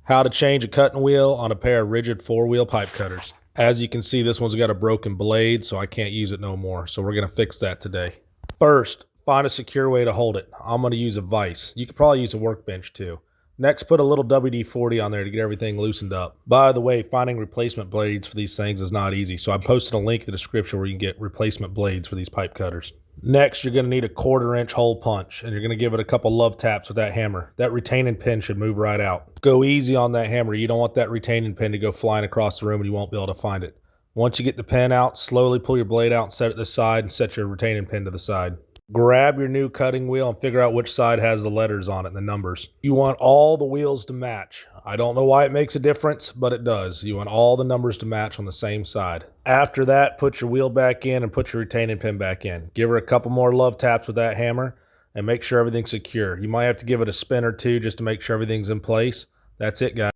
How to change a cutting wheel on a pair of Ridgid 4-wheel pipe cutters. As you can see, this one's got a broken blade, so I can't use it no more. So we're going to fix that today. First, find a secure way to hold it. I'm going to use a vise. You could probably use a workbench too. Next, put a little WD-40 on there to get everything loosened up. By the way, finding replacement blades for these things is not easy, so I posted a link in the description where you can get replacement blades for these pipe cutters. Next, you're going to need a 1/4-inch hole punch, and you're going to give it a couple love taps with that hammer. That retaining pin should move right out. Go easy on that hammer. You don't want that retaining pin to go flying across the room and you won't be able to find it. Once you get the pin out, slowly pull your blade out and set it to the side and set your retaining pin to the side. Grab your new cutting wheel and figure out which side has the letters on it and the numbers. You want all the wheels to match. I don't know why it makes a difference, but it does. You want all the numbers to match on the same side. After that, put your wheel back in and put your retaining pin back in. Give her a couple more love taps with that hammer and make sure everything's secure. You might have to give it a spin or two just to make sure everything's in place. That's it, guys.